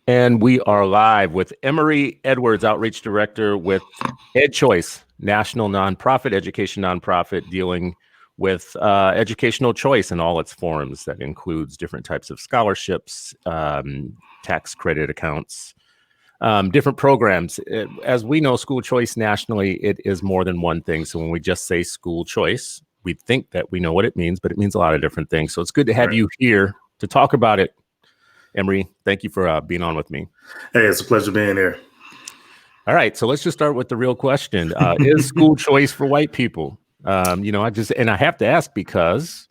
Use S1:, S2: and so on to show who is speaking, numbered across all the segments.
S1: And we are live with Emory Edwards, Outreach Director with EdChoice, national nonprofit, education nonprofit dealing with educational choice in all its forms. That includes different types of scholarships, tax credit accounts, different programs. As we know, school choice nationally, it is more than one thing. So when we just say school choice, we think that we know what it means, but it means a lot of different things. So it's good to have you here to talk about it. Emory, thank you for being on with me.
S2: Hey, it's a pleasure being here.
S1: All right, so let's just start with the real question: is school choice for white people? I have to ask because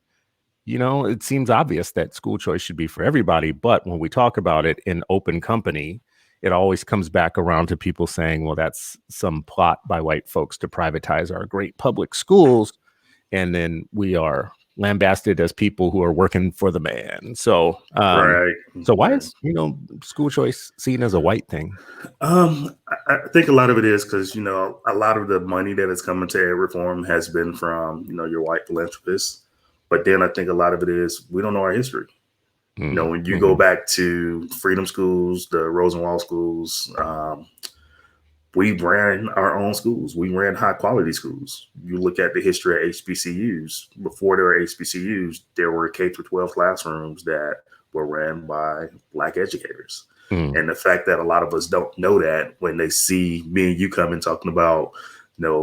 S1: it seems obvious that school choice should be for everybody, but when we talk about it in open company, it always comes back around to people saying, "Well, that's some plot by white folks to privatize our great public schools," and then we are lambasted as people who are working for the man. So,
S2: Right.
S1: so why is school choice seen as a white thing?
S2: I think a lot of it is because a lot of the money that is coming to ed reform has been from your white philanthropists, but then I think a lot of it is we don't know our history. When you go back to freedom schools, the Rosenwald schools, we ran our own schools. We ran high quality schools. You look at the history of HBCUs. Before there were HBCUs, there were K through 12 classrooms that were ran by Black educators. And the fact that a lot of us don't know that when they see me and you coming talking about,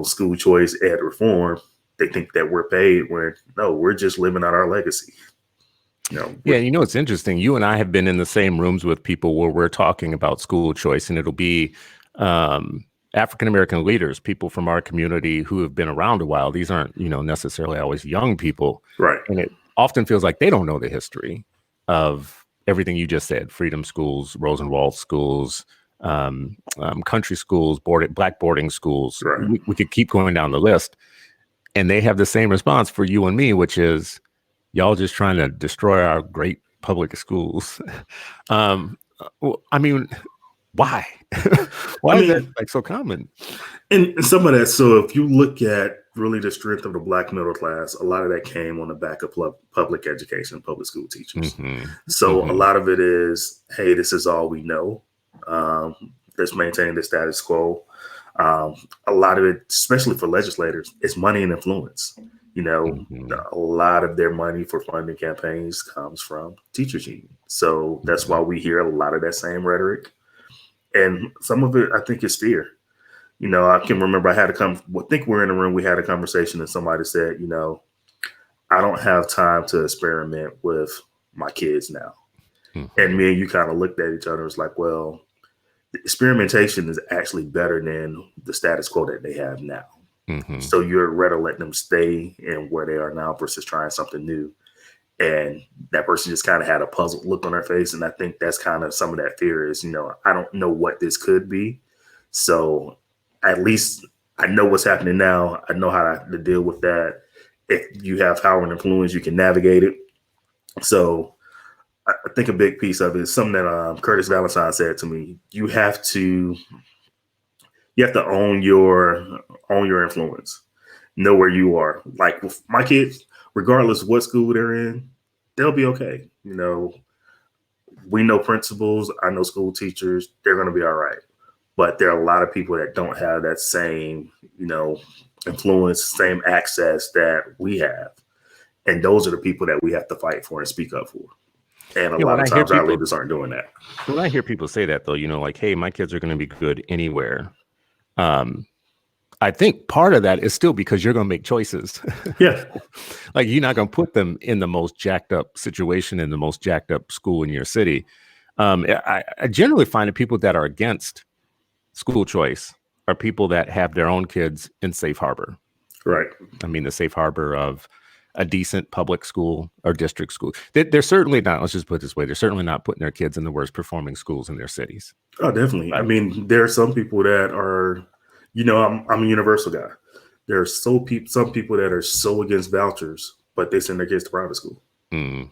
S2: school choice, ed reform, they think that we're paid where no, we're just living out our legacy.
S1: Yeah, it's interesting. You and I have been in the same rooms with people where we're talking about school choice, and it'll be African-American leaders, people from our community who have been around a while. These aren't, necessarily always young people.
S2: Right.
S1: And it often feels like they don't know the history of everything you just said: freedom schools, Rosenwald schools, country schools, Black boarding schools.
S2: Right.
S1: We could keep going down the list. And they have the same response for you and me, which is, y'all just trying to destroy our great public schools. I mean, why? Why is that so common?
S2: And some of that, so if you look at really the strength of the Black middle class, a lot of that came on the back of public education, public school teachers. So a lot of it is, hey, this is all we know. Let's maintain the status quo. A lot of it, especially for legislators, is money and influence. A lot of their money for funding campaigns comes from teachers union. So that's why we hear a lot of that same rhetoric. And some of it, I think, is fear. I can remember I think we're in a room, we had a conversation and somebody said, I don't have time to experiment with my kids now. And me and you kind of looked at each other. It's like, well, experimentation is actually better than the status quo that they have now. So you're rather letting them stay in where they are now versus trying something new. And that person just kind of had a puzzled look on their face. And I think that's kind of some of that fear is, I don't know what this could be. So at least I know what's happening now. I know how to deal with that. If you have power and influence, you can navigate it. So I think a big piece of it is something that Curtis Valentine said to me. You have to own your influence, know where you are. Like with my kids, regardless of what school they're in, they'll be okay. We know principals. I know school teachers. They're going to be all right. But there are a lot of people that don't have that same, influence, same access that we have. And those are the people that we have to fight for and speak up for. And a lot of times our leaders aren't doing that.
S1: When I hear people say that, though, like, hey, my kids are going to be good anywhere. I think part of that is still because you're going to make choices.
S2: Yeah.
S1: Like, you're not going to put them in the most jacked up situation in the most jacked up school in your city. I generally find that people that are against school choice are people that have their own kids in safe harbor.
S2: Right.
S1: I mean, the safe harbor of a decent public school or district school. They're certainly not, let's just put it this way, they're certainly not putting their kids in the worst performing schools in their cities.
S2: Oh, definitely. Right. I mean, there are some people that are, I'm a universal guy. There are some people that are so against vouchers, but they send their kids to private school.
S1: And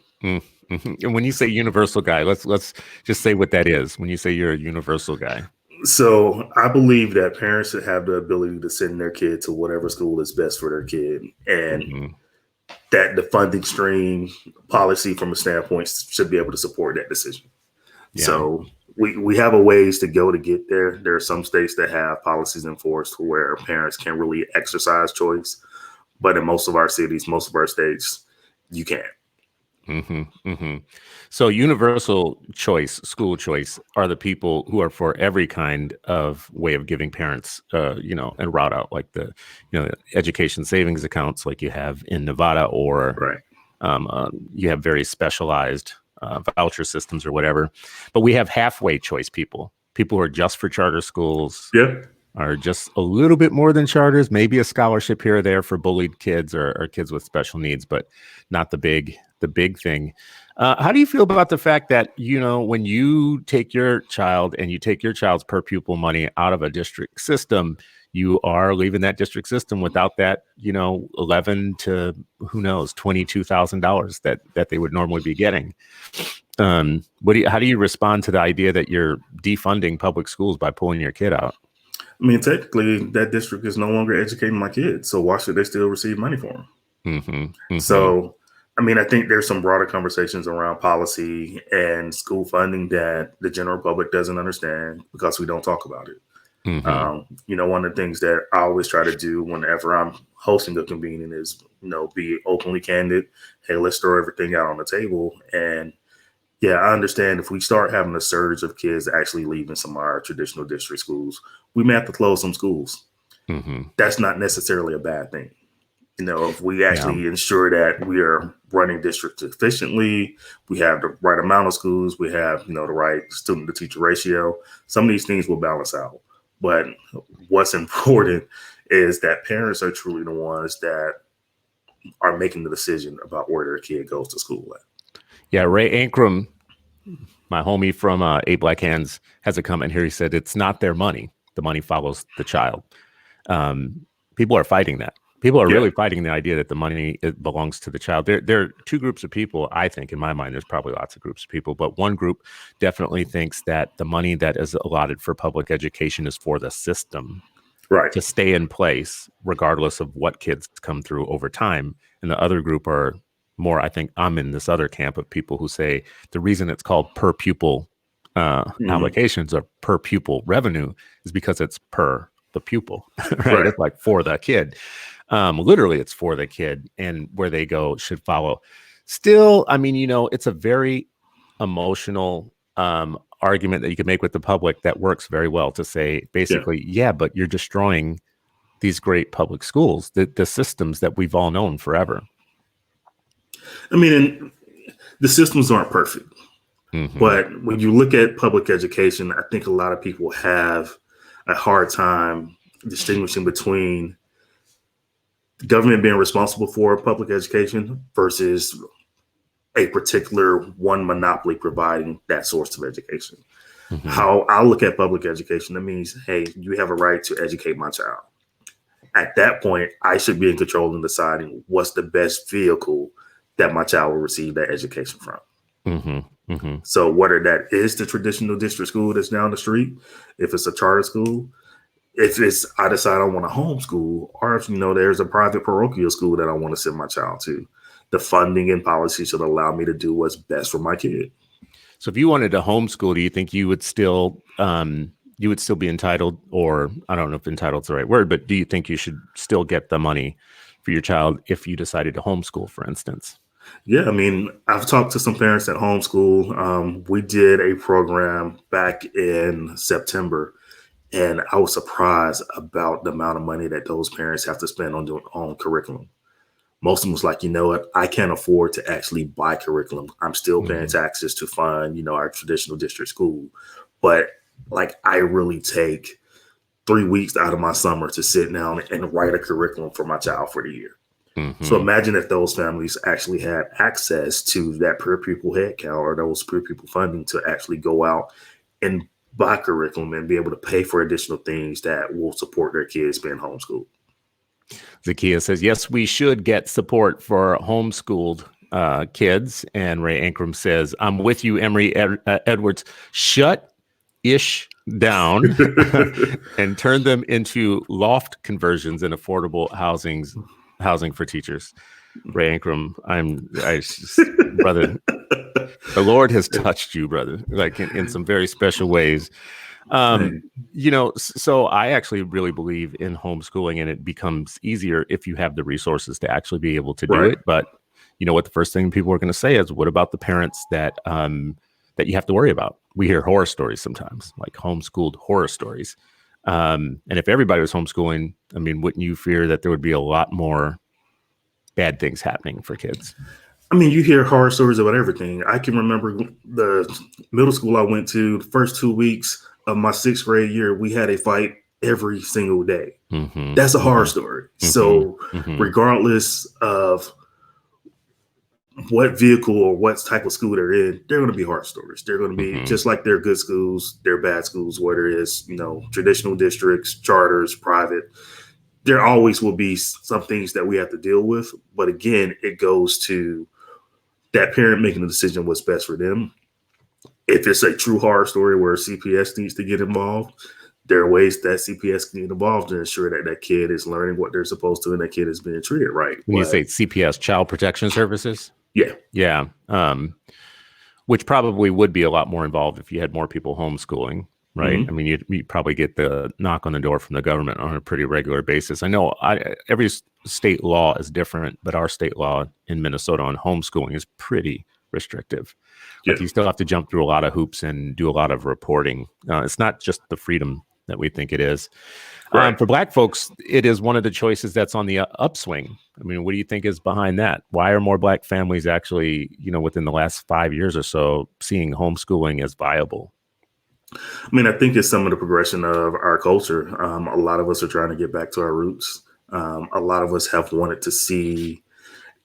S1: when you say universal guy, let's just say what that is. When you say you're a universal guy.
S2: So I believe that parents should have the ability to send their kid to whatever school is best for their kid. And that the funding stream policy from a standpoint should be able to support that decision. Yeah. So, we have a ways to go to get there. There are some states that have policies enforced where parents can really exercise choice, but in most of our cities, most of our states, you can't.
S1: So universal choice, school choice, are the people who are for every kind of way of giving parents, and route out like the, education savings accounts like you have in Nevada, or
S2: Right.
S1: you have very specialized voucher systems or whatever. But we have halfway choice people who are just for charter schools,
S2: Yeah.
S1: are just a little bit more than charters, maybe a scholarship here or there for bullied kids or kids with special needs, but not the big thing. How do you feel about the fact that, when you take your child and you take your child's per pupil money out of a district system, you are leaving that district system without that, 11 to who knows, $22,000 that they would normally be getting. How do you respond to the idea that you're defunding public schools by pulling your kid out?
S2: I mean, technically, that district is no longer educating my kids, so why should they still receive money for them? So, I mean, I think there's some broader conversations around policy and school funding that the general public doesn't understand because we don't talk about it. One of the things that I always try to do whenever I'm hosting a convening is, be openly candid. Hey, let's throw everything out on the table. And yeah, I understand if we start having a surge of kids actually leaving some of our traditional district schools, we may have to close some schools. That's not necessarily a bad thing. If we actually ensure that we are running districts efficiently, we have the right amount of schools, we have, the right student to teacher ratio, some of these things will balance out. But what's important is that parents are truly the ones that are making the decision about where their kid goes to school at.
S1: Yeah, Ray Ankrum, my homie from Eight Black Hands, has a comment here. He said, it's not their money. The money follows the child. People are fighting that. People are really fighting the idea that the money belongs to the child. There are two groups of people, I think, in my mind. There's probably lots of groups of people, but one group definitely thinks that the money that is allotted for public education is for the system,
S2: right,
S1: to stay in place, regardless of what kids come through over time. And the other group are more, I think I'm in this other camp of people who say the reason it's called per pupil allocations or per pupil revenue is because it's per the pupil, right? It's like for the kid. Literally, it's for the kid, and where they go should follow. Still, I mean, it's a very emotional argument that you could make with the public that works very well to say, basically, but you're destroying these great public schools, the systems that we've all known forever.
S2: I mean, the systems aren't perfect, but when you look at public education, I think a lot of people have a hard time distinguishing between the government being responsible for public education versus a particular one monopoly providing that source of education. How I look at public education, that means, hey, you have a right to educate my child. At that point, I should be in control in deciding what's the best vehicle that my child will receive that education from. So whether that is the traditional district school that's down the street, if it's a charter school, if it's I decide I want to homeschool, or if there's a private parochial school that I want to send my child to, the funding and policy should allow me to do what's best for my kid.
S1: So if you wanted to homeschool, do you think you would still be entitled, or I don't know if entitled is the right word, but do you think you should still get the money for your child if you decided to homeschool, for instance?
S2: Yeah, I mean, I've talked to some parents at homeschool. We did a program back in September, and I was surprised about the amount of money that those parents have to spend on doing on curriculum. Most of them was like, you know what, I can't afford to actually buy curriculum. I'm still paying taxes to fund, our traditional district school. But like, I really take 3 weeks out of my summer to sit down and write a curriculum for my child for the year. So imagine if those families actually had access to that per pupil head count or those per pupil funding to actually go out and buy curriculum and be able to pay for additional things that will support their kids being homeschooled.
S1: Zakiya says, yes, we should get support for homeschooled kids. And Ray Ankrum says, I'm with you, Emory Edwards. Shut ish down and turn them into loft conversions and affordable housing for teachers. Ray Ankrum, brother, The Lord has touched you, brother, like in some very special ways. So I actually really believe in homeschooling, and it becomes easier if you have the resources to actually be able to do
S2: Right.
S1: it. But you know what the first thing people are going to say is, what about the parents that you have to worry about? We hear horror stories sometimes, like homeschooled horror stories. And if everybody was homeschooling, I mean, wouldn't you fear that there would be a lot more bad things happening for kids?
S2: I mean, you hear horror stories about everything. I can remember the middle school I went to, the first 2 weeks of my sixth grade year, we had a fight every single day.
S1: Mm-hmm,
S2: That's a horror
S1: mm-hmm,
S2: story.
S1: mm-hmm,
S2: So,
S1: mm-hmm.
S2: regardless of what vehicle or what type of school they're in, they're going to be horror stories. They're going to be just like they're good schools, they're bad schools, whether it's, traditional districts, charters, private. There always will be some things that we have to deal with. But again, it goes to that parent making the decision what's best for them. If it's a true horror story where CPS needs to get involved, there are ways that CPS can get involved to ensure that that kid is learning what they're supposed to and that kid is being treated right.
S1: When you say CPS, Child Protection Services?
S2: Yeah.
S1: Yeah. Which probably would be a lot more involved if you had more people homeschooling, right?
S2: Mm-hmm.
S1: I mean, you'd probably get the knock on the door from the government on a pretty regular basis. I know every state law is different, but our state law in Minnesota on homeschooling is pretty restrictive.
S2: Yeah.
S1: Like you still have to jump through a lot of hoops and do a lot of reporting. It's not just the freedom that we think it is.
S2: Right.
S1: For Black folks, it is one of the choices that's on the upswing. I mean, what do you think is behind that? Why are more Black families actually, within the last 5 years or so, seeing homeschooling as viable?
S2: I mean, I think it's some of the progression of our culture. A lot of us are trying to get back to our roots. A lot of us have wanted to see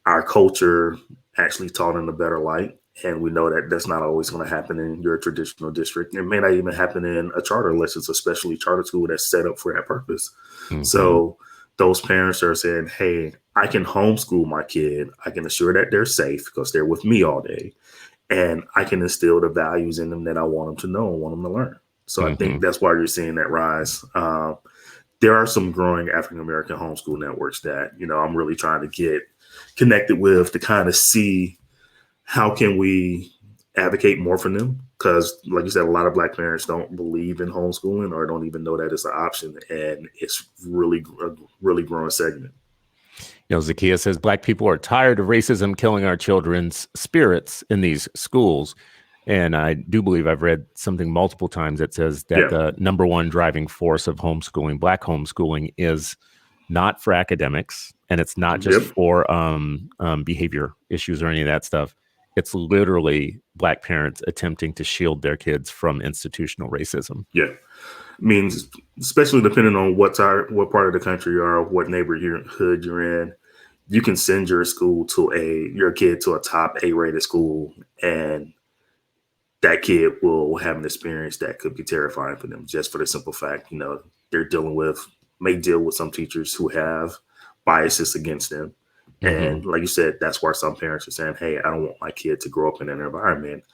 S2: our culture actually taught in a better light. And we know that that's not always going to happen in your traditional district. It may not even happen in a charter unless it's a specially charter school that's set up for that purpose. Mm-hmm. So those parents are saying, hey, I can homeschool my kid. I can assure that they're safe because they're with me all day. And I can instill the values in them that I want them to know and want them to learn. So I think that's why you're seeing that rise. There are some growing African-American homeschool networks that, I'm really trying to get connected with to kind of see how can we advocate more for them? Because like you said, a lot of Black parents don't believe in homeschooling or don't even know that it's an option. And it's really, really growing segment.
S1: Zakiya says Black people are tired of racism killing our children's spirits in these schools. And I do believe I've read something multiple times that says that the number one driving force of homeschooling, Black homeschooling, is not for academics, and it's not just for behavior issues or any of that stuff. It's literally Black parents attempting to shield their kids from institutional racism.
S2: Yeah. I mean, especially depending on what part of the country you are, what neighborhood you're in, you can send your kid to a top A-rated school, and that kid will have an experience that could be terrifying for them, just for the simple fact, they're may deal with some teachers who have biases against them. And like you said, that's why some parents are saying, hey, I don't want my kid to grow up in an environment.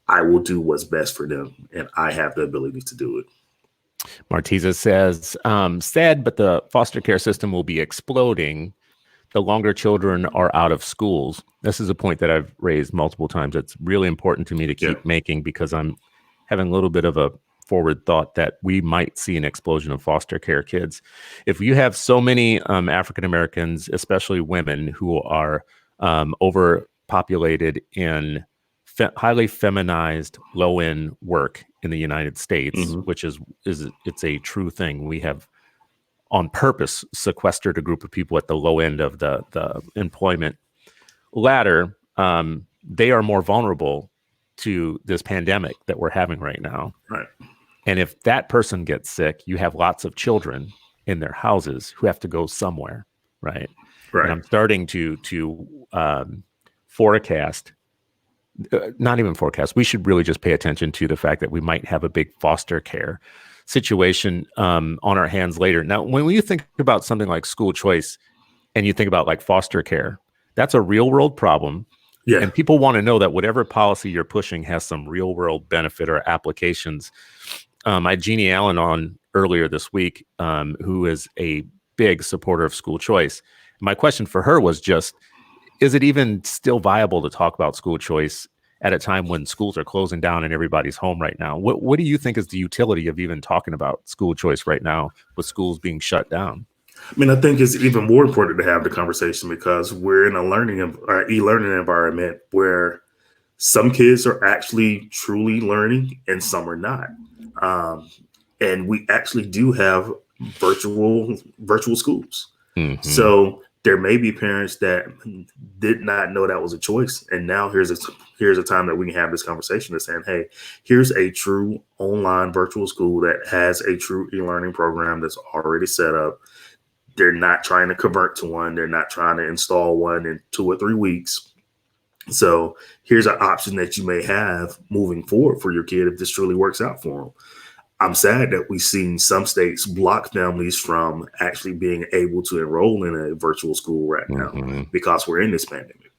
S2: I will do what's best for them, and I have the ability to do it.
S1: Martiza says, sad, but the foster care system will be exploding the longer children are out of schools. This is a point that I've raised multiple times. It's really important to me to keep making, because I'm having a little bit of a forward thought that we might see an explosion of foster care kids. If you have so many African Americans, especially women, who are overpopulated in highly feminized, low-end work in the United States, which is it's a true thing. We have on purpose sequestered a group of people at the low end of the employment ladder. They are more vulnerable to this pandemic that we're having right now.
S2: Right.
S1: And if that person gets sick, you have lots of children in their houses who have to go somewhere. Right. And I'm starting to forecast, not even forecast. We should really just pay attention to the fact that we might have a big foster care situation on our hands later. Now, when you think about something like school choice and you think about like foster care, that's a real world problem. Yeah. And people want to know that whatever policy you're pushing has some real world benefit or applications. I had Jeannie Allen on earlier this week, who is a big supporter of school choice. My question for her was just, is it even still viable to talk about school choice at a time when schools are closing down and everybody's home right now. What do you think is the utility of even talking about school choice right now with schools being shut down?
S2: I mean, I think it's even more important to have the conversation because we're in a e-learning environment where some kids are actually truly learning and some are not. Um, and we actually do have virtual schools.
S1: Mm-hmm.
S2: So there may be parents that did not know that was a choice, and now here's a time that we can have this conversation of saying, hey, here's a true online virtual school that has a true e-learning program that's already set up. They're not trying to convert to one. They're not trying to install one in 2 or 3 weeks. So here's an option that you may have moving forward for your kid if this truly works out for them. I'm sad that we've seen some states block families from actually being able to enroll in a virtual school right now because we're in this pandemic.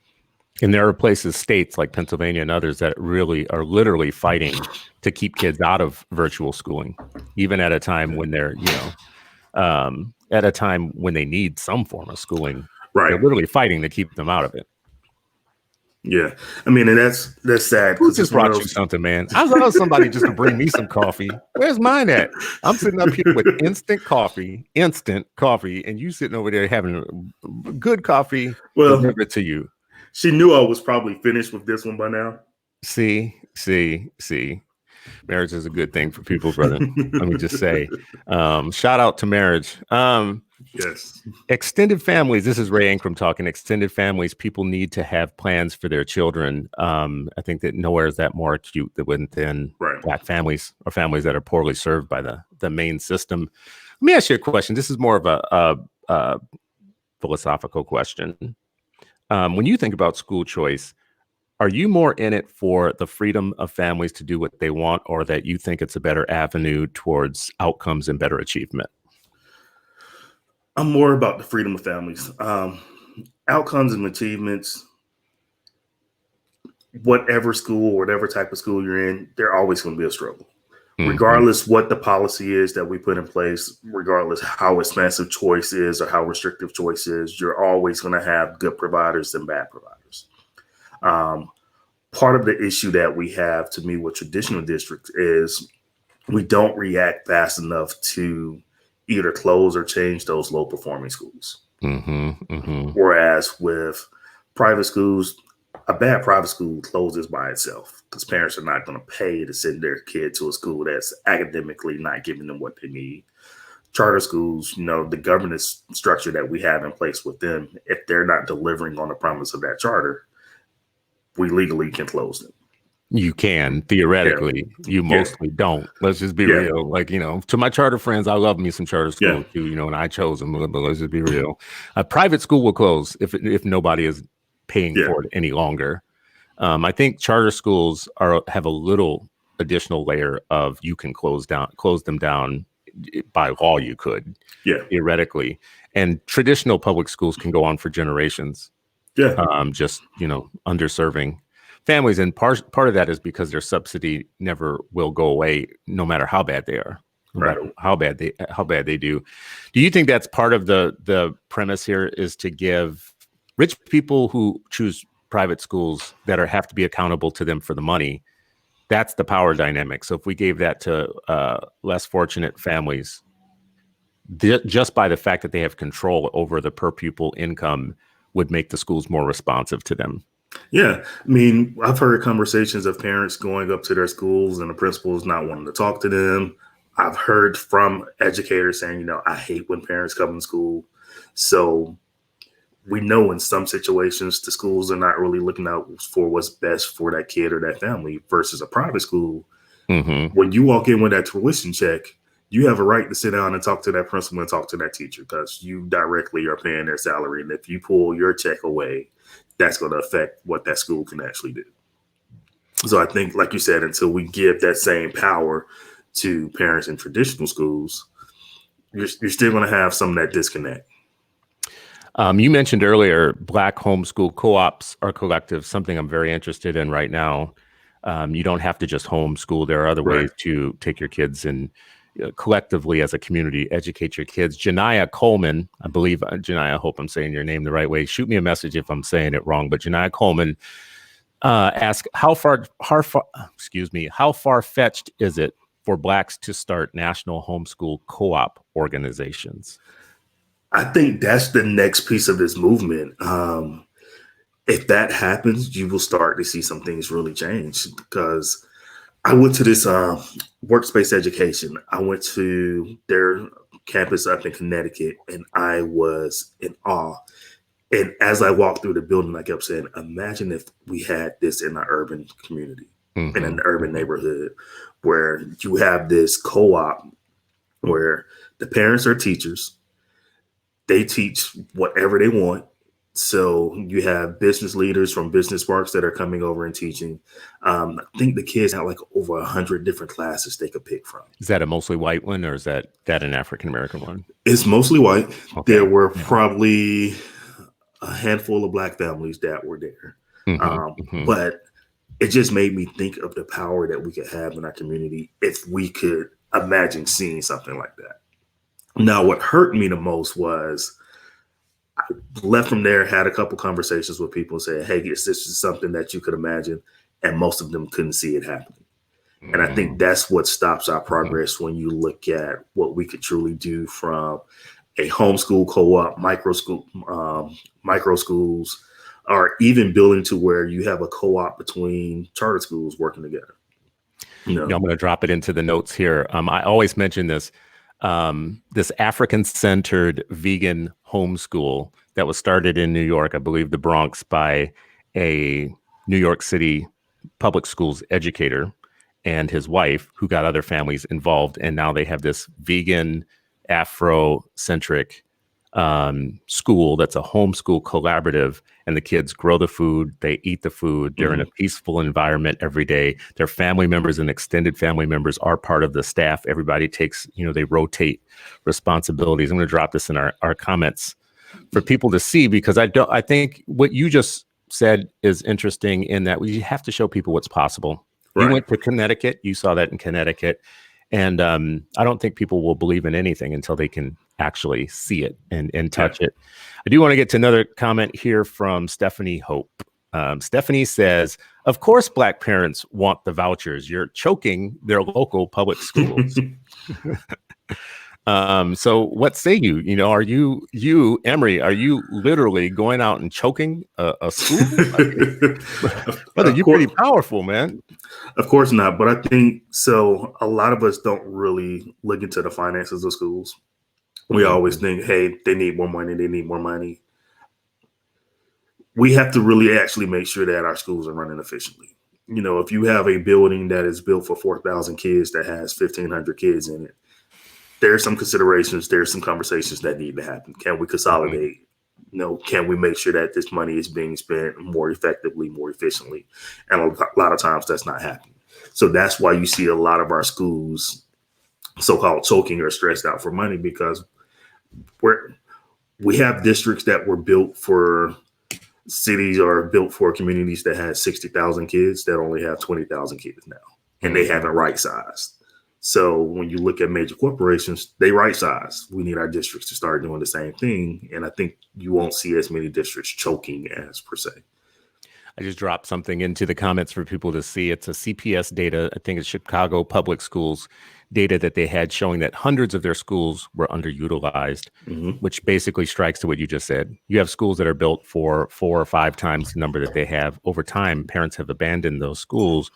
S1: And there are states like Pennsylvania and others that really are literally fighting to keep kids out of virtual schooling, even at a time when they're, at a time when they need some form of schooling.
S2: Right.
S1: They're literally fighting to keep them out of it.
S2: Yeah. I mean, and that's sad.
S1: Who just brought you something, man? I love somebody just to bring me some coffee. Where's mine at? I'm sitting up here with instant coffee, and you sitting over there having good coffee delivered to you.
S2: She knew I was probably finished with this one by now.
S1: See. Marriage is a good thing for people, brother. Let me just say, shout out to marriage.
S2: Yes.
S1: Extended families. This is Ray Ankrum talking. Extended families. People need to have plans for their children. I think that nowhere is that more acute than within Black families or families that are poorly served by the main system. Let me ask you a question. This is more of a philosophical question. When you think about school choice, are you more in it for the freedom of families to do what they want, or that you think it's a better avenue towards outcomes and better achievement?
S2: I'm more about the freedom of families. Outcomes and achievements, whatever school, whatever type of school you're in, they're always going to be a struggle. Regardless what the policy is that we put in place, regardless how expansive choice is or how restrictive choice is, you're always going to have good providers and bad providers. Part of the issue that we have, to me, with traditional districts is we don't react fast enough to either close or change those low performing schools. Whereas with private schools, a bad private school closes by itself because parents are not going to pay to send their kid to a school that's academically not giving them what they need. Charter schools, the governance structure that we have in place with them, if they're not delivering on the promise of that charter, we legally can close them.
S1: You can, theoretically. You mostly don't. Let's just be real. Like, to my charter friends, I love me some charter school too, and I chose them, but let's just be real. A private school will close if nobody is paying for it any longer. I think charter schools have a little additional layer of you can close them down by law. You could, theoretically, and traditional public schools can go on for generations. Just underserving families, and part of that is because their subsidy never will go away, no matter how bad they are, no matter how bad they do. Do you think that's part of the premise here, is to give rich people who choose private schools that have to be accountable to them for the money? That's the power dynamic. So if we gave that to less fortunate families, just by the fact that they have control over the per pupil income, would make the schools more responsive to them.
S2: Yeah. I mean, I've heard conversations of parents going up to their schools and the principals not wanting to talk to them. I've heard from educators saying, I hate when parents come to school. So we know in some situations the schools are not really looking out for what's best for that kid or that family versus a private school. When you walk in with that tuition check, you have a right to sit down and talk to that principal and talk to that teacher because you directly are paying their salary. And if you pull your check away, that's going to affect what that school can actually do. So I think, like you said, until we give that same power to parents in traditional schools, you're still going to have some of that disconnect.
S1: You mentioned earlier Black homeschool co-ops or collectives, something I'm very interested in right now. You don't have to just homeschool. There are other ways to take your kids and collectively as a community educate your kids. Janiyah Coleman, I believe, Janiyah, I hope I'm saying your name the right way. Shoot me a message if I'm saying it wrong. But Janiyah Coleman Ask how far fetched is it for Blacks to start national homeschool co-op organizations?
S2: I think that's the next piece of this movement. If that happens, you will start to see some things really change. Because I went to this workspace education. I went to their campus up in Connecticut, and I was in awe. And as I walked through the building, I kept saying, imagine if we had this in an urban community, in an urban neighborhood, where you have this co-op where the parents are teachers. They teach whatever they want. So you have business leaders from business parks that are coming over and teaching. I think the kids have like over 100 different classes they could pick from.
S1: Is that a mostly white one, or is that an African-American one?
S2: It's mostly white. Okay. There were probably a handful of Black families that were there. But it just made me think of the power that we could have in our community if we could imagine seeing something like that. Now, what hurt me the most was I left from there, had a couple conversations with people and said, hey, this is something that you could imagine. And most of them couldn't see it happening. And I think that's what stops our progress when you look at what we could truly do from a homeschool co-op, micro schools, or even building to where you have a co-op between charter schools working together.
S1: I'm going to drop it into the notes here. I always mention this. This African-centered vegan homeschool that was started in New York, I believe the Bronx, by a New York City public schools educator and his wife, who got other families involved. And now they have this vegan, Afro-centric school that's a homeschool collaborative, and the kids grow the food, they eat the food, they're in a peaceful environment every day. Their family members and extended family members are part of the staff. Everybody takes, they rotate responsibilities. I'm going to drop this in our comments for people to see, because I think what you just said is interesting in that we have to show people what's possible. Right. You went to Connecticut, you saw that in Connecticut. And I don't think people will believe in anything until they can actually see it and touch it. I do want to get to another comment here from Stephanie Hope. Stephanie says, of course, Black parents want the vouchers. You're choking their local public schools. So what say you? Are you, Emory, are you literally going out and choking a school? Brother, you're pretty powerful, man.
S2: Of course not. But I think so. A lot of us don't really look into the finances of schools. We always think, hey, they need more money. They need more money. We have to really actually make sure that our schools are running efficiently. If you have a building that is built for 4,000 kids that has 1,500 kids in it, there's some considerations, there's some conversations that need to happen. Can we consolidate? Can we make sure that this money is being spent more effectively, more efficiently? And a lot of times that's not happening. So that's why you see a lot of our schools so-called choking or stressed out for money, because we have districts that were built for cities or built for communities that had 60,000 kids that only have 20,000 kids now, and they haven't right-sized. So when you look at major corporations, they right size. We need our districts to start doing the same thing. And I think you won't see as many districts choking as per se.
S1: I just dropped something into the comments for people to see. It's a CPS data. I think it's Chicago Public Schools data that they had showing that hundreds of their schools were underutilized, which basically strikes to what you just said. You have schools that are built for 4 or 5 times the number that they have. Over time, parents have abandoned those schools.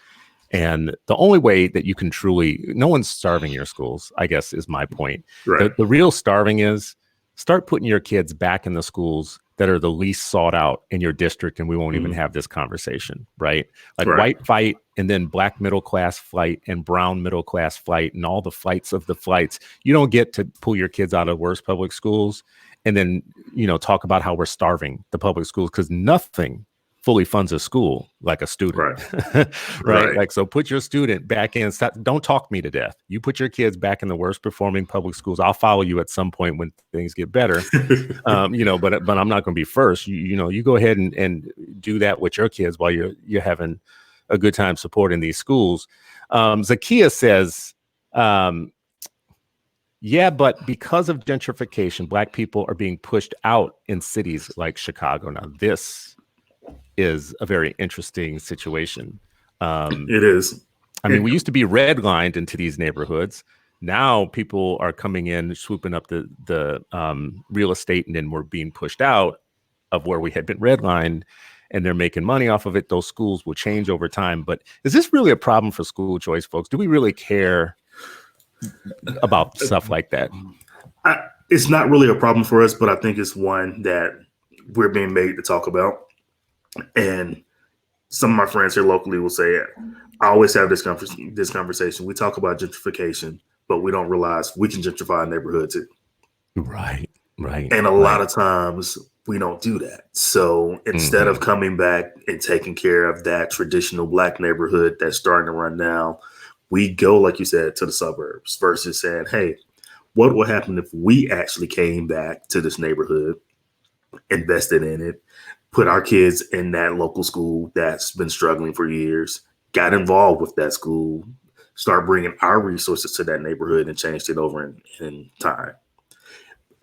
S1: And the only way that you can truly, no one's starving your schools, I guess, is my point. Right. The real starving is start putting your kids back in the schools that are the least sought out in your district, and we won't even have this conversation, right? Like white fight, and then Black middle class flight, and brown middle class flight, and all the flights of the flights. You don't get to pull your kids out of worst public schools and then, talk about how we're starving the public schools, because nothing fully funds a school like a student, right? Like, so put your student back in. Don't talk me to death. You put your kids back in the worst performing public schools. I'll follow you at some point when things get better, but I'm not going to be first. You go ahead and do that with your kids while you're having a good time supporting these schools. Zakia says, yeah, but because of gentrification, Black people are being pushed out in cities like Chicago. Now, this is a very interesting situation.
S2: It is.
S1: I mean, we used to be redlined into these neighborhoods. Now people are coming in, swooping up the real estate, and then we're being pushed out of where we had been redlined, and they're making money off of it. Those schools will change over time. But is this really a problem for school choice, folks? Do we really care about stuff like that?
S2: It's not really a problem for us, but I think it's one that we're being made to talk about. And some of my friends here locally will say, I always have this conversation. We talk about gentrification, but we don't realize we can gentrify a neighborhood too.
S1: Right.
S2: And a lot of times we don't do that. So instead of coming back and taking care of that traditional Black neighborhood that's starting to run down, we go, like you said, to the suburbs versus saying, hey, what would happen if we actually came back to this neighborhood, invested in it, put our kids in that local school that's been struggling for years, got involved with that school, start bringing our resources to that neighborhood and changed it over in time.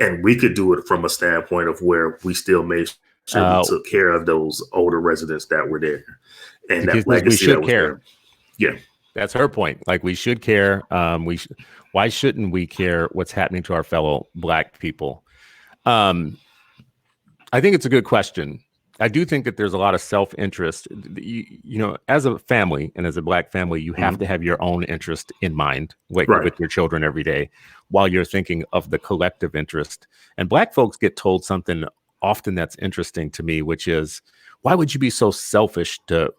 S2: And we could do it from a standpoint of where we still made sure we took care of those older residents that were there. And that legacy that was there. Yeah.
S1: That's her point. Like, we should care. Why shouldn't we care what's happening to our fellow Black people? I think it's a good question. I do think that there's a lot of self-interest. You know, as a family and as a Black family, you have to have your own interest in mind, like with your children every day, while you're thinking of the collective interest. And Black folks get told something often that's interesting to me, which is, why would you be so selfish to,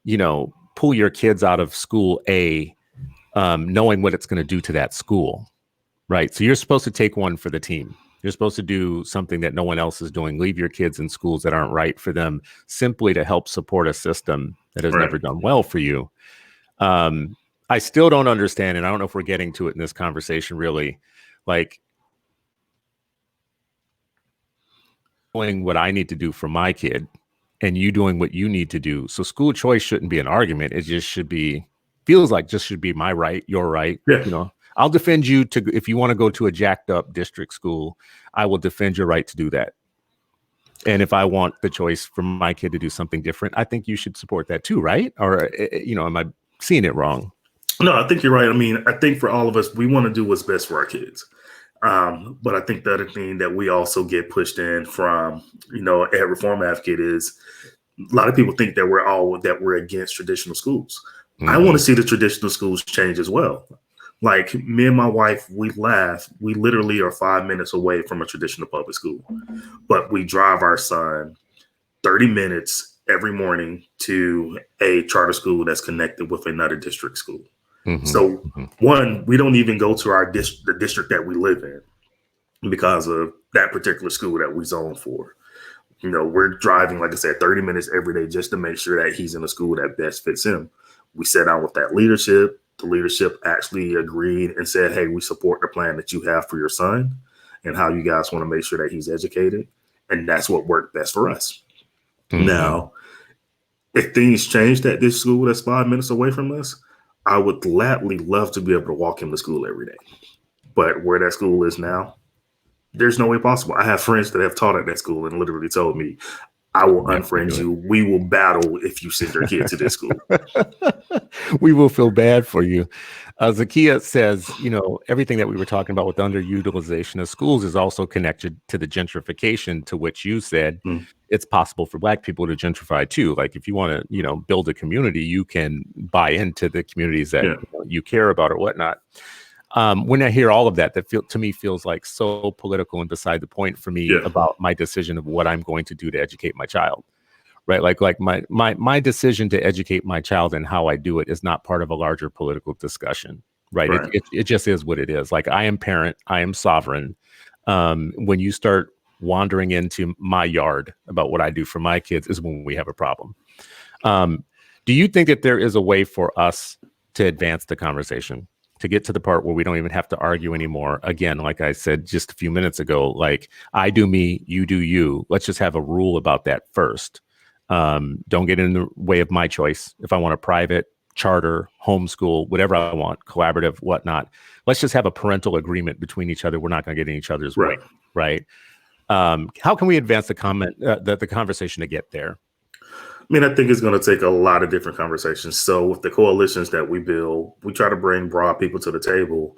S1: you know, pull your kids out of school A, knowing what it's going to do to that school, right? So you're supposed to take one for the team. You're supposed to do something that no one else is doing. Leave your kids in schools that aren't right for them, simply to help support a system that has never done well for you. I still don't understand, and I don't know if we're getting to it in this conversation really, like, doing what I need to do for my kid and you doing what you need to do. So school choice shouldn't be an argument. It just should be, feels like just should be my right, your right.
S2: Yeah.
S1: You know, I'll defend you to, if you want to go to a jacked up district school, I will defend your right to do that. And if I want the choice for my kid to do something different, I think you should support that too, right? Or, you know, am I seeing it wrong?
S2: No, I think you're right. I mean, I think for all of us, we want to do what's best for our kids. But I think the other thing that we also get pushed in from, you know, Ed Reform Advocate is a lot of people think that we're against traditional schools. I want to see the traditional schools change as well. Like, me and my wife, we laugh. We literally are 5 minutes away from a traditional public school, but we drive our son 30 minutes every morning to a charter school that's connected with another district school. So one, we don't even go to the district that we live in because of that particular school that we zone for. You know, we're driving, like I said, 30 minutes every day just to make sure that he's in a school that best fits him. We sat down with that leadership. The leadership actually agreed and said, hey, we support the plan that you have for your son and how you guys want to make sure that he's educated. And that's what worked best for us. Now, if things changed at this school that's 5 minutes away from us, I would gladly love to be able to walk him to school every day. But where that school is now, there's no way possible. I have friends that have taught at that school and literally told me, I will unfriend you. We will battle if you send your kid to this school.
S1: We will feel bad for you. Zakia says, you know, everything that we were talking about with underutilization of schools is also connected to the gentrification, to which you said it's possible for Black people to gentrify too. Like, if you want to, you know, build a community, you can buy into the communities that you care about or whatnot. When I hear all of that, to me feels like so political and beside the point for me about my decision of what I'm going to do to educate my child, right? Like my decision to educate my child and how I do it is not part of a larger political discussion, right? It just is what it is. Like, I am parent, I am sovereign. When you start wandering into my yard about what I do for my kids is when we have a problem. Do you think that there is a way for us to advance the conversation, to get to the part where we don't even have to argue anymore? Again, like I said just a few minutes ago, like, I do me, you do you. Let's just have a rule about that first. Don't get in the way of my choice. If I want a private, charter, homeschool, whatever I want, collaborative, whatnot, let's just have a parental agreement between each other. We're not going to get in each other's way, right? How can we advance the conversation to get there?
S2: mean, I think it's going to take a lot of different conversations. So with the coalitions that we build, we try to bring broad people to the table,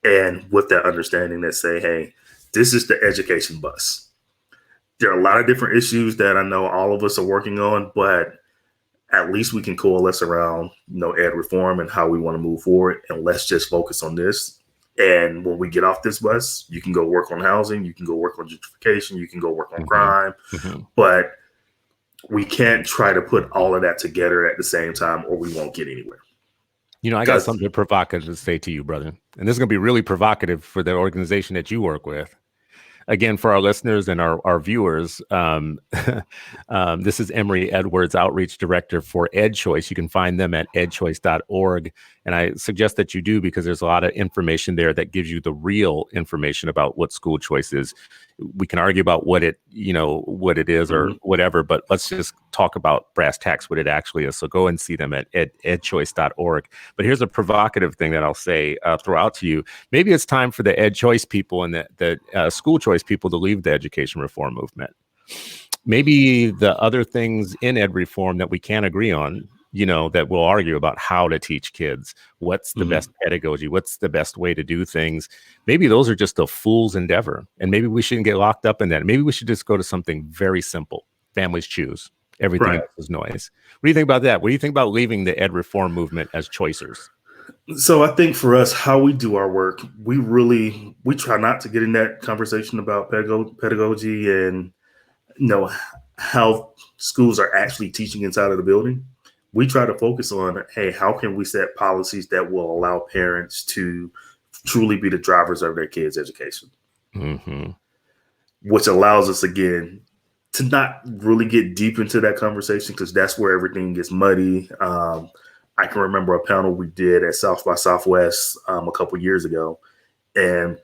S2: and with that understanding that say, hey, this is the education bus. There are a lot of different issues that I know all of us are working on, but at least we can coalesce around, ed reform and how we want to move forward. And let's just focus on this. And when we get off this bus, you can go work on housing, you can go work on gentrification, you can go work on crime, but we can't try to put all of that together at the same time, or we won't get anywhere.
S1: I got something provocative to say to you, brother. And this is going to be really provocative for the organization that you work with. Again, for our listeners and our viewers, this is Emory Edwards, Outreach Director for EdChoice. You can find them at edchoice.org. And I suggest that you do, because there's a lot of information there that gives you the real information about what school choice is. We can argue about what it is or whatever, but let's just talk about brass tacks, what it actually is. So go and see them at edchoice.org. But here's a provocative thing that I'll say, throw out to you. Maybe it's time for the EdChoice people and the school choice people to leave the education reform movement. Maybe the other things in ed reform that we can't agree on, that we'll argue about how to teach kids, what's the best pedagogy, what's the best way to do things. Maybe those are just a fool's endeavor, and maybe we shouldn't get locked up in that. Maybe we should just go to something very simple. Families choose. Everything else is noise. What do you think about that? What do you think about leaving the ed reform movement as choicers?
S2: So I think for us, how we do our work, we try not to get in that conversation about pedagogy and how schools are actually teaching inside of the building. We try to focus on, hey, how can we set policies that will allow parents to truly be the drivers of their kids' education, which allows us, again, to not really get deep into that conversation, because that's where everything gets muddy. I can remember a panel we did at South by Southwest a couple years ago, and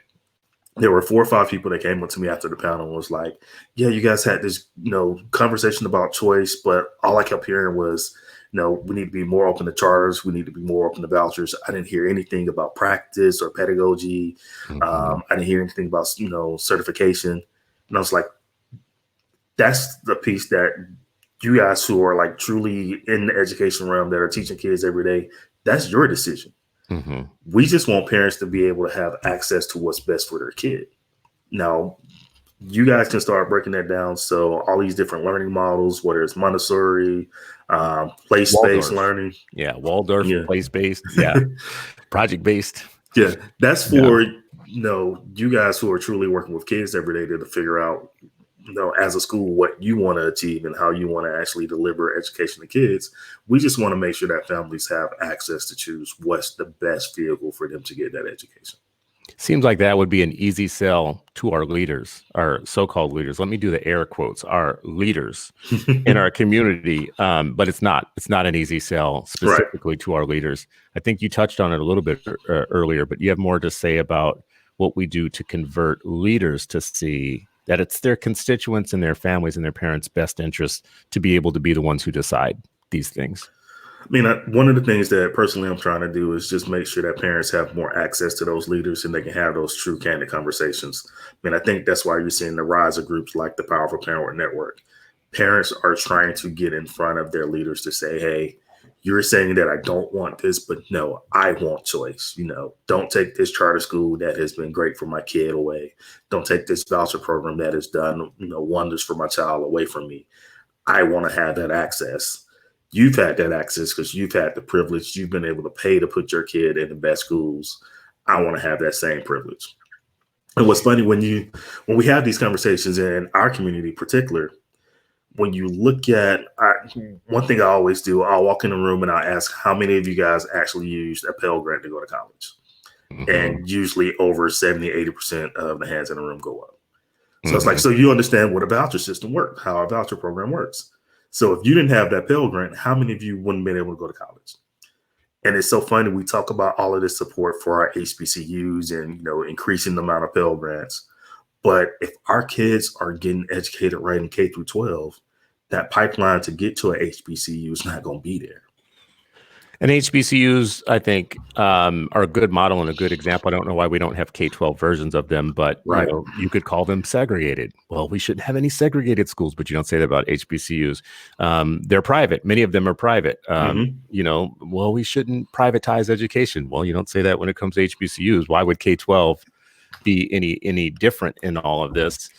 S2: there were 4 or 5 people that came up to me after the panel and was like, yeah, you guys had this, conversation about choice, but all I kept hearing was, we need to be more open to charters. We need to be more open to vouchers. I didn't hear anything about practice or pedagogy. I didn't hear anything about, certification. And I was like, that's the piece that you guys who are like truly in the education realm that are teaching kids every day, that's your decision. We just want parents to be able to have access to what's best for their kid. Now, you guys can start breaking that down. So all these different learning models, whether it's Montessori, place-based learning.
S1: Yeah, Waldorf, place-based. Yeah, project-based.
S2: Yeah, that's for, you guys who are truly working with kids every day to figure out, as a school, what you want to achieve and how you want to actually deliver education to kids. We just want to make sure that families have access to choose what's the best vehicle for them to get that education.
S1: Seems like that would be an easy sell to our leaders, our so-called leaders. Let me do the air quotes, our leaders in our community. But it's not an easy sell specifically to our leaders. I think you touched on it a little bit earlier, but you have more to say about what we do to convert leaders to see that it's their constituents and their families and their parents' best interest to be able to be the ones who decide these things.
S2: I mean, one of the things that personally I'm trying to do is just make sure that parents have more access to those leaders and they can have those true, candid conversations. I mean, I think that's why you're seeing the rise of groups like the Powerful Parent Network. Parents are trying to get in front of their leaders to say, hey, you're saying that I don't want this, but no, I want choice. Don't take this charter school that has been great for my kid away. Don't take this voucher program that has done, wonders for my child away from me. I want to have that access. You've had that access because you've had the privilege. You've been able to pay to put your kid in the best schools. I want to have that same privilege. And what's funny, when we have these conversations in our community in particular, when you look at one thing I always do, I'll walk in the room and I'll ask how many of you guys actually used a Pell Grant to go to college. And usually over 70-80% of the hands in the room go up. So it's like, so you understand what a voucher system works, how a voucher program works. So if you didn't have that Pell Grant, how many of you wouldn't have been able to go to college? And it's so funny. We talk about all of this support for our HBCUs and, increasing the amount of Pell Grants. But if our kids are getting educated right in K through 12, that pipeline to get to a HBCU is not going to be there.
S1: And HBCUs, I think, are a good model and a good example. I don't know why we don't have K-12 versions of them, but
S2: Right.
S1: you could call them segregated. Well, we shouldn't have any segregated schools, but you don't say that about HBCUs. They're private. Many of them are private. Well, we shouldn't privatize education. Well, you don't say that when it comes to HBCUs. Why would K-12 be any different in all of this?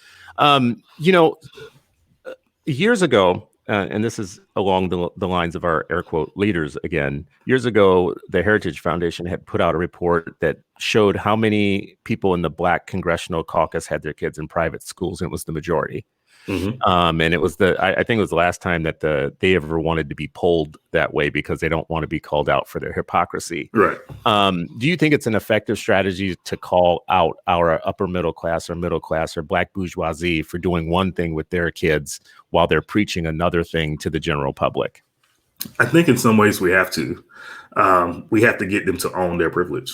S1: Years ago, and this is along the lines of our air quote leaders again, years ago, the Heritage Foundation had put out a report that showed how many people in the Black Congressional Caucus had their kids in private schools, and it was the majority. And it was I think it was the last time that they ever wanted to be polled that way because they don't want to be called out for their hypocrisy.
S2: Right.
S1: Do you think it's an effective strategy to call out our upper middle class or Black bourgeoisie for doing one thing with their kids while they're preaching another thing to the general public?
S2: I think in some ways we have to. We have to get them to own their privilege.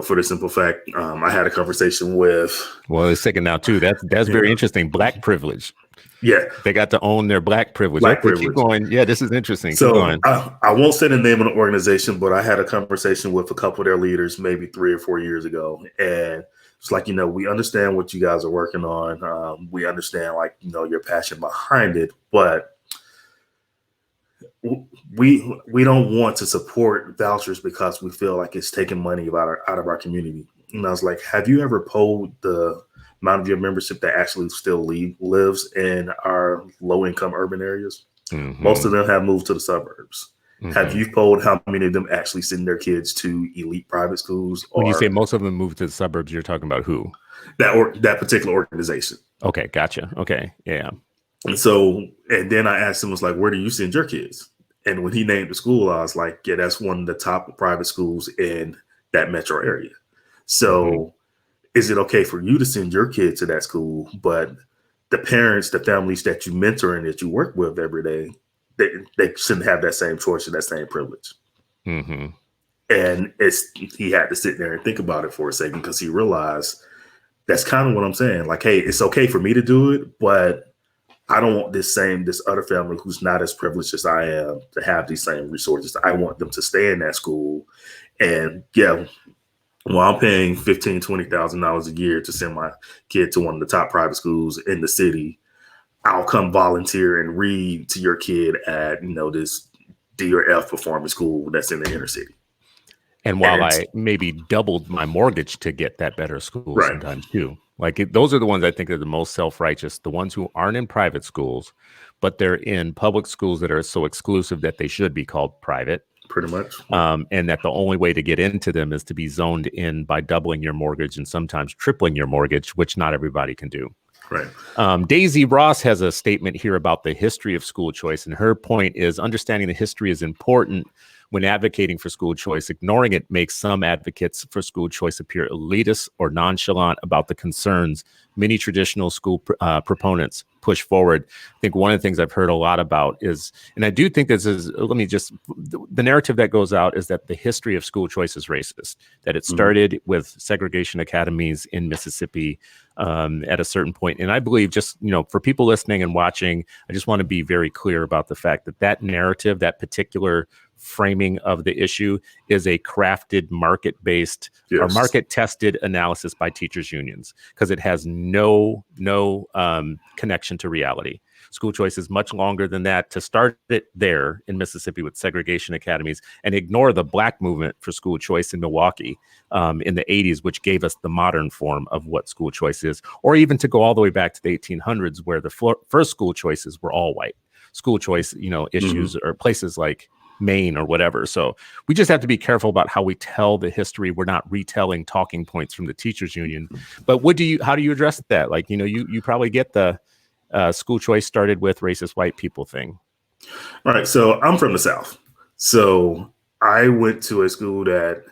S2: For the simple fact, I had a conversation with.
S1: Well, it's second now too. That's very interesting. Black privilege.
S2: Yeah,
S1: they got to own their Black privilege. Keep going. Yeah, this is interesting.
S2: So I won't say the name of the organization, but I had a conversation with a couple of their leaders maybe 3 or 4 years ago, and it's like, we understand what you guys are working on. We understand your passion behind it, but we don't want to support vouchers because we feel like it's taking money out of our community. And I was like, have you ever polled the amount of your membership that actually still lives in our low income urban areas? Most of them have moved to the suburbs. Have you polled how many of them actually send their kids to elite private schools?
S1: When you say most of them moved to the suburbs, you're talking about who?
S2: That particular organization.
S1: Okay, gotcha. Okay, yeah.
S2: And then I asked him, was like, where do you send your kids? And when he named the school, I was like, yeah, that's one of the top private schools in that metro area. So is it okay for you to send your kid to that school, but the parents, the families that you mentor and that you work with every day, they shouldn't have that same choice and that same privilege? And he had to sit there and think about it for a second, because he realized that's kind of what I'm saying. Like, hey, it's okay for me to do it, but I don't want this other family who's not as privileged as I am to have these same resources. I want them to stay in that school. And yeah, well, I'm paying $15,000, $20,000 a year to send my kid to one of the top private schools in the city. I'll come volunteer and read to your kid at, this D or F performance school that's in the inner city.
S1: And while I maybe doubled my mortgage to get that better school sometimes too. Those are the ones I think are the most self-righteous, the ones who aren't in private schools, but they're in public schools that are so exclusive that they should be called private.
S2: Pretty much.
S1: And that the only way to get into them is to be zoned in by doubling your mortgage and sometimes tripling your mortgage, which not everybody can do.
S2: Right.
S1: Daisy Ross has a statement here about the history of school choice. And her point is understanding the history is important when advocating for school choice. Ignoring it makes some advocates for school choice appear elitist or nonchalant about the concerns many traditional school proponents push forward. I think one of the things I've heard a lot about is, and I do think this is, the narrative that goes out is that the history of school choice is racist, that it started with segregation academies in Mississippi at a certain point. And I believe, just, for people listening and watching, I just want to be very clear about the fact that narrative, that particular framing of the issue, is a crafted market-based or market-tested analysis by teachers unions, because it has no connection to reality. School choice is much longer than that. To start it there in Mississippi with segregation academies and ignore the Black movement for school choice in Milwaukee in the 80s, which gave us the modern form of what school choice is, or even to go all the way back to the 1800s, where the first school choices were all white. School choice, issues or places like Maine or whatever. So we just have to be careful about how we tell the history. We're not retelling talking points from the teachers union. But how do you address that? You probably get the school choice started with racist white people thing.
S2: All right. So I'm from the South. So I went to a school that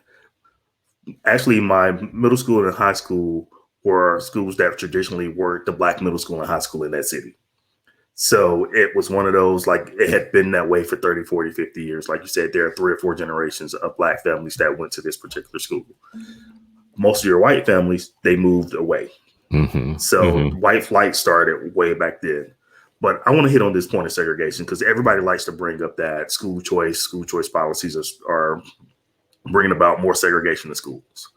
S2: actually my middle school and high school were schools that traditionally were the Black middle school and high school in that city. So it was one of those, it had been that way for 30, 40, 50 years. Like you said, there are 3 or 4 generations of Black families that went to this particular school. Most of your white families, they moved away. So white flight started way back then. But I want to hit on this point of segregation because everybody likes to bring up that school choice policies are bringing about more segregation in schools.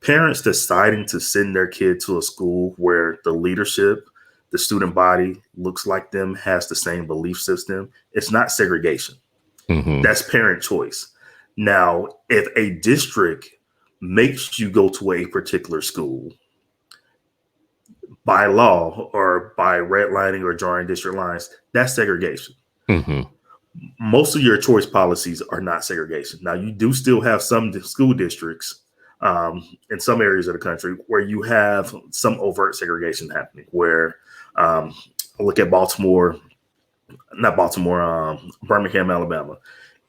S2: Parents deciding to send their kid to a school where the leadership, the student body looks like them, has the same belief system, it's not segregation. That's parent choice. Now, if a district makes you go to a particular school by law or by redlining or drawing district lines, that's segregation. Most of your choice policies are not segregation. Now, you do still have some school districts in some areas of the country where you have some overt segregation happening, where look at Birmingham, Alabama.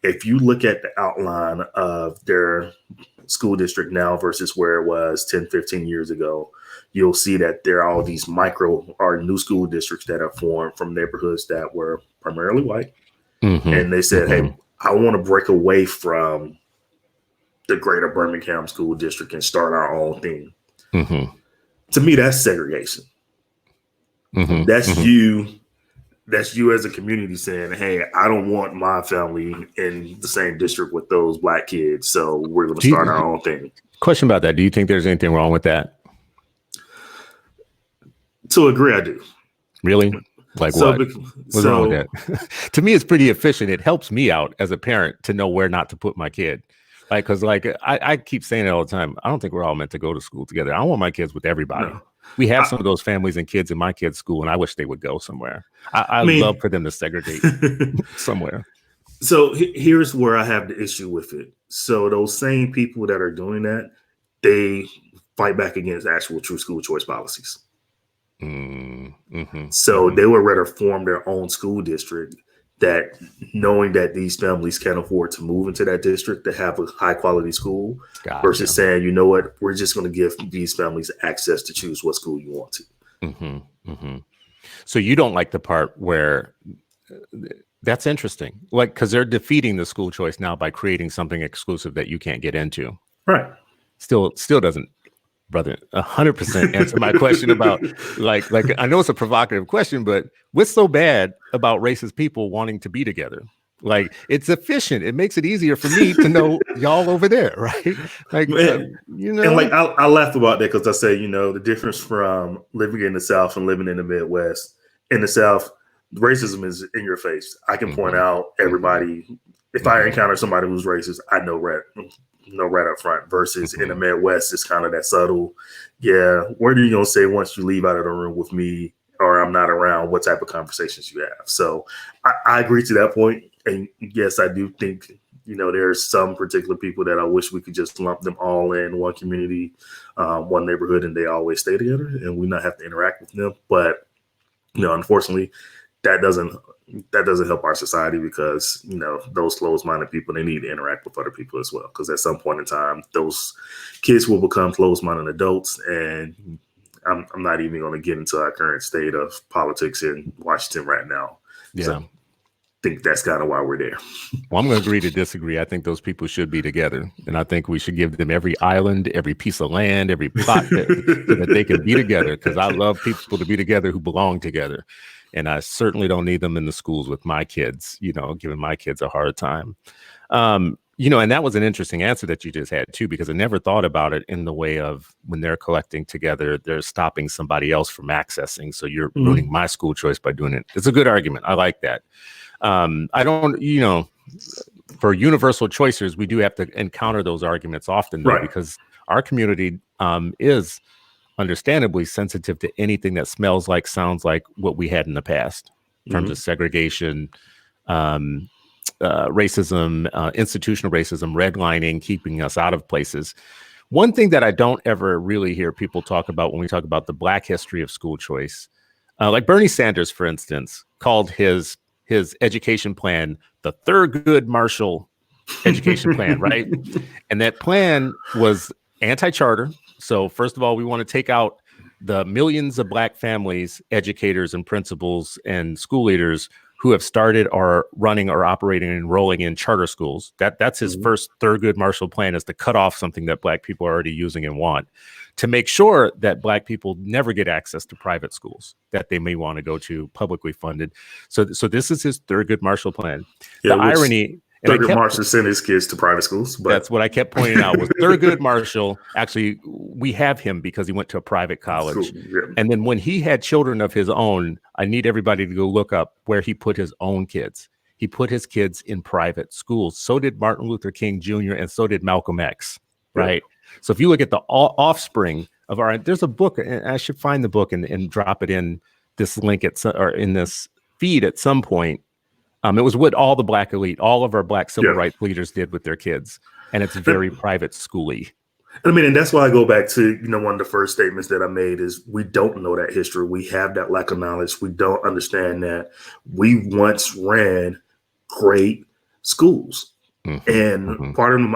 S2: If you look at the outline of their school district now versus where it was 10, 15 years ago, you'll see that there are all these micro or new school districts that are formed from neighborhoods that were primarily white. And they said, hey, I want to break away from the greater Birmingham school district and start our own thing. To me, that's segregation. That's you as a community saying, hey, I don't want my family in the same district with those black kids, so we're going to start our own thing.
S1: Question about that. Do you think there's anything wrong with that?
S2: To agree, I do.
S1: Really? Like what? What's wrong with that? To me, it's pretty efficient. It helps me out as a parent to know where not to put my kid. Like, because I keep saying it all the time. I don't think we're all meant to go to school together. I want my kids with everybody. No. We have some of those families and kids in my kids' school, and I wish they would go somewhere. I mean, love for them to segregate somewhere.
S2: So here's where I have the issue with it. So those same people that are doing that, they fight back against actual true school choice policies. So they would rather form their own school district, that knowing that these families can't afford to move into that district to have a high quality school, versus saying, you know what, we're just going to give these families access to choose what school you want to.
S1: So you don't like the part where that's interesting, like, because they're defeating the school choice now by creating something exclusive that you can't get into.
S2: Right.
S1: Still doesn't, brother, 100% answer my question about like I know it's a provocative question, but what's so bad about racist people wanting to be together? Like, it's efficient. It makes it easier for me to know y'all over there, right? Like,
S2: and like I laugh about that because I say, the difference from living in the South and living in the Midwest. In the South, racism is in your face. I can point out everybody. If I encounter somebody who's racist, I know right up front, versus in the Midwest, it's kind of that subtle, what are you going to say once you leave out of the room with me or I'm not around? What type of conversations you have? So I agree to that point. And yes, I do think, there's some particular people that I wish we could just lump them all in one community, one neighborhood, and they always stay together and we not have to interact with them. But, unfortunately, that doesn't help our society because, those closed-minded people, they need to interact with other people as well. Because at some point in time, those kids will become closed-minded adults. And I'm not even going to get into our current state of politics in Washington right now.
S1: Yeah.
S2: So I think that's kind of why we're there.
S1: Well, I'm going to agree to disagree. I think those people should be together. And I think we should give them every island, every piece of land, every plot so that they can be together. Because I love people to be together who belong together. And I certainly don't need them in the schools with my kids, giving my kids a hard time. And that was an interesting answer that you just had, too, because I never thought about it in the way of when they're collecting together, they're stopping somebody else from accessing. So you're ruining my school choice by doing it. It's a good argument. I like that. I don't, for universal choicers, we do have to encounter those arguments often, though, because our community is understandably sensitive to anything that smells like, sounds like what we had in the past in terms of segregation, racism, institutional racism, redlining, keeping us out of places. One thing that I don't ever really hear people talk about when we talk about the Black history of school choice, like Bernie Sanders, for instance, called his education plan the Thurgood Marshall education plan, right? And that plan was anti-charter. So first of all, we want to take out the millions of Black families, educators and principals and school leaders who have started or running or operating and enrolling in charter schools. That's his first Thurgood Marshall plan, is to cut off something that Black people are already using and want, to make sure that Black people never get access to private schools that they may want to go to, publicly funded. So this is his Thurgood Marshall plan.
S2: Yeah,
S1: the irony.
S2: Thurgood Marshall sent his kids to private schools. But
S1: that's what I kept pointing out was Thurgood Marshall. Actually, we have him because he went to a private college.
S2: Yeah.
S1: And then when he had children of his own, I need everybody to go look up where he put his own kids. He put his kids in private schools. So did Martin Luther King Jr. and so did Malcolm X. Right. Yeah. So if you look at the offspring of there's a book, and I should find the book and drop it in this link or in this feed at some point. It was what all the Black elite, all of our Black civil rights leaders did with their kids. And it's very private schooly.
S2: I mean, and that's why I go back to, one of the first statements that I made is we don't know that history. We have that lack of knowledge. We don't understand that we once ran great schools. And part of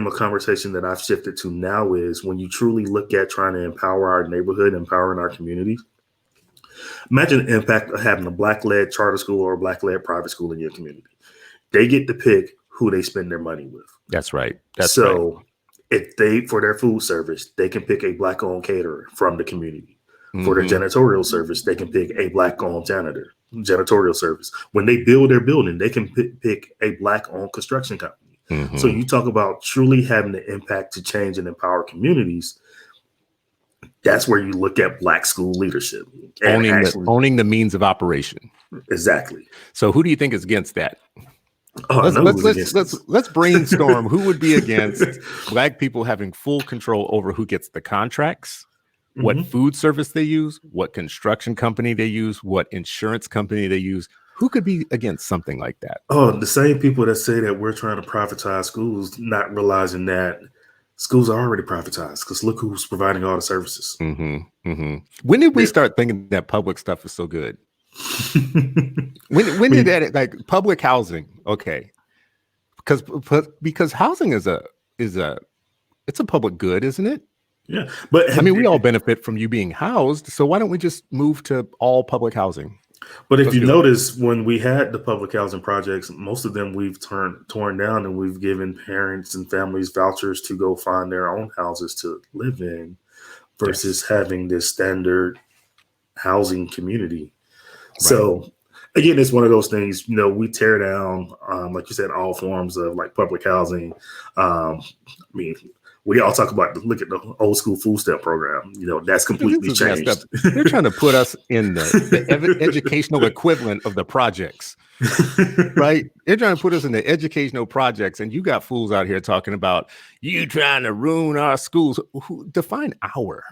S2: the conversation that I've shifted to now is when you truly look at trying to empower our neighborhood, empowering our communities, imagine the impact of having a Black-led charter school or a Black-led private school in your community. They get to pick who they spend their money with.
S1: That's right.
S2: If they, for their food service, they can pick a Black-owned caterer from the community. For their janitorial service, they can pick a Black-owned janitorial service. When they build their building, they can pick a Black-owned construction company. So you talk about truly having the impact to change and empower communities. That's where you look at Black school leadership.
S1: Owning the means of operation.
S2: Exactly.
S1: So who do you think is against that?
S2: Let's
S1: brainstorm who would be against Black people having full control over who gets the contracts, what food service they use, what construction company they use, what insurance company they use. Who could be against something like that?
S2: Oh, the same people that say that we're trying to privatize schools, not realizing that schools are already privatized, because look who's providing all the services.
S1: When did we start thinking that public stuff is so good? when did that, like public housing? Okay, because housing is it's a public good, isn't it?
S2: Yeah, but
S1: I mean, we all benefit from you being housed. So why don't we just move to all public housing?
S2: But if you notice, when we had the public housing projects, most of them we've torn down, and we've given parents and families vouchers to go find their own houses to live in versus having this standard housing community. Right. So again, it's one of those things, we tear down, like you said, all forms of like public housing. I mean, we all talk about, look at the old school food stamp program. That's completely changed.
S1: They're trying to put us in the educational equivalent of the projects, right? They're trying to put us in the educational projects, and you got fools out here talking about you trying to ruin our schools. Define our.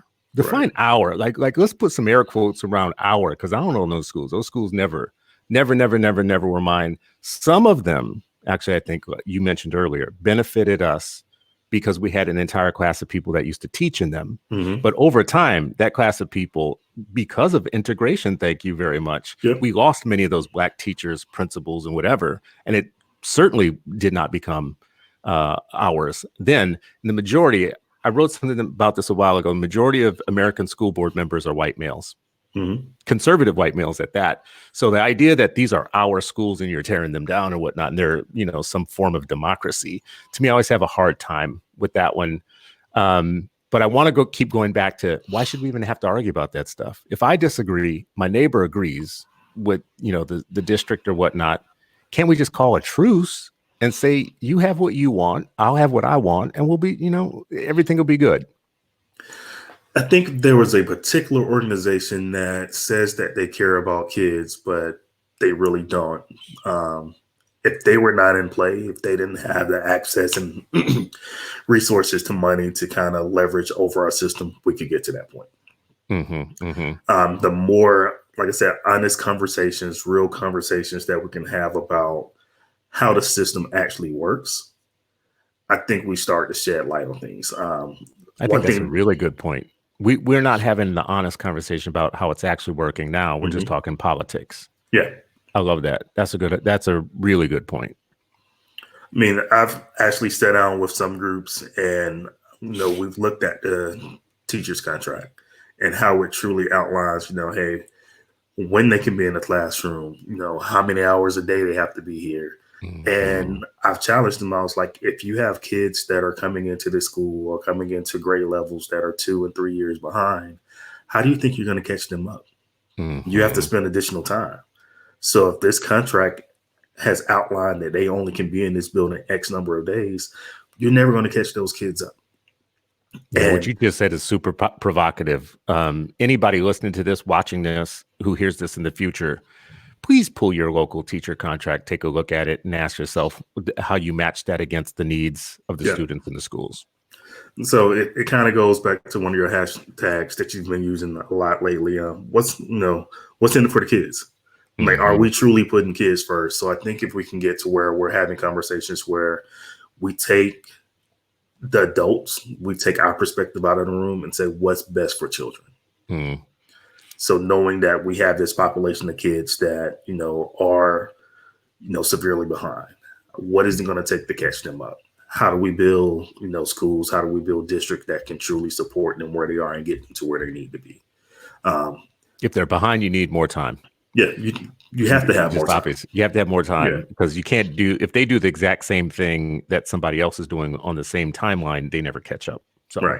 S1: Like let's put some air quotes around our, because I don't own those schools. Those schools never were mine. Some of them, actually, I think you mentioned earlier, benefited us because we had an entire class of people that used to teach in them. But over time, that class of people, because of integration, thank you very much, we lost many of those Black teachers, principals, and whatever. And it certainly did not become ours. Then the majority, I wrote something about this a while ago, the majority of American school board members are white males. Conservative white males at that. So the idea that these are our schools and you're tearing them down or whatnot, and they're, some form of democracy, to me, I always have a hard time with that one. But I want to keep going back to, why should we even have to argue about that stuff? If I disagree, my neighbor agrees with, the district or whatnot, can't we just call a truce and say, you have what you want, I'll have what I want, and we'll be, everything will be good?
S2: I think there was a particular organization that says that they care about kids, but they really don't. If they were not in play, if they didn't have the access and resources to money to kind of leverage over our system, we could get to that point. The more, like I said, honest conversations, real conversations that we can have about how the system actually works, I think we start to shed light on things.
S1: I think that's a really good point. We're not having the honest conversation about how it's actually working now. We're just talking politics.
S2: Yeah.
S1: I love that. That's a really good point.
S2: I mean, I've actually sat down with some groups and, we've looked at the teacher's contract and how it truly outlines, hey, when they can be in the classroom, how many hours a day they have to be here. And I've challenged them. I was like, if you have kids that are coming into the school or coming into grade levels that are 2 and 3 years behind, how do you think you're going to catch them up? You have to spend additional time. So if this contract has outlined that they only can be in this building X number of days, you're never going to catch those kids up.
S1: Yeah, what you just said is super provocative. Anybody listening to this, watching this, who hears this in the future, please pull your local teacher contract, take a look at it, and ask yourself how you match that against the needs of the students in the schools.
S2: So it kind of goes back to one of your hashtags that you've been using a lot lately. What's in it for the kids? Like, are we truly putting kids first? So I think if we can get to where we're having conversations where we take the adults, we take our perspective out of the room and say, what's best for children? So knowing that we have this population of kids that, are, severely behind, what is it going to take to catch them up? How do we build, schools? How do we build districts that can truly support them where they are and get them to where they need to be?
S1: If they're behind, you need more time.
S2: Yeah, you have to have more time.
S1: Obvious. You have to have more time because you can't if they do the exact same thing that somebody else is doing on the same timeline, they never catch up. So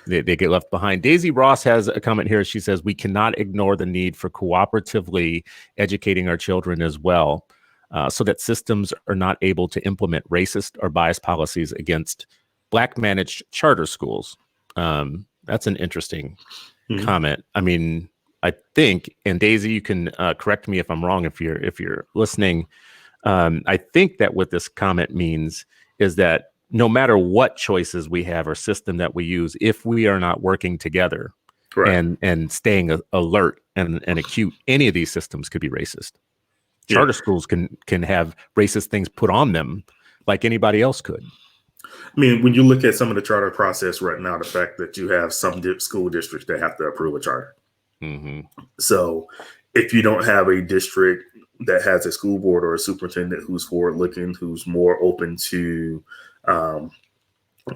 S1: they get left behind. Daisy Ross has a comment here. She says, we cannot ignore the need for cooperatively educating our children as well, so that systems are not able to implement racist or biased policies against Black managed charter schools. That's an interesting comment. I mean, I think, and Daisy, you can correct me if I'm wrong if you're listening. I think that what this comment means is that no matter what choices we have or system that we use, if we are not working together and staying alert and acute, any of these systems could be racist. Charter schools can have racist things put on them like anybody else could.
S2: I mean, when you look at some of the charter process right now, the fact that you have some school districts that have to approve a charter. So if you don't have a district that has a school board or a superintendent who's forward looking, who's more open to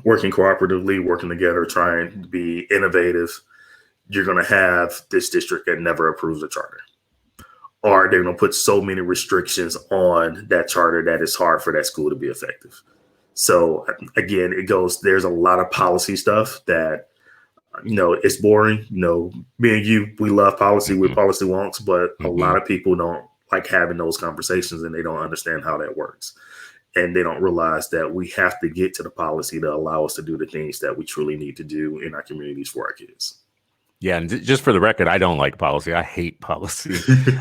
S2: working cooperatively, working together, trying to be innovative, you're going to have this district that never approves a charter. Or they're going to put so many restrictions on that charter that it's hard for that school to be effective. So again, there's a lot of policy stuff that, it's boring. Me and you, we love policy with policy wonks, but a lot of people don't like having those conversations and they don't understand how that works. And they don't realize that we have to get to the policy to allow us to do the things that we truly need to do in our communities for our kids.
S1: Yeah, and just for the record, I don't like policy. I hate policy.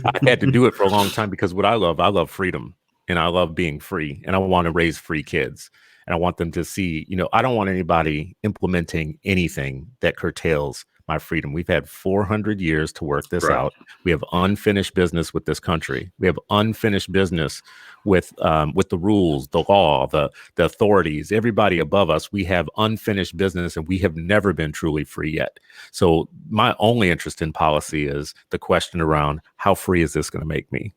S1: I had to do it for a long time because what I love freedom, and I love being free, and I want to raise free kids. And I want them to see, I don't want anybody implementing anything that curtails my freedom. We've had 400 years to work this out. We have unfinished business with this country. We have unfinished business with the rules, the law, the authorities, everybody above us. We have unfinished business, and we have never been truly free yet. So my only interest in policy is the question around how free is this going to make me?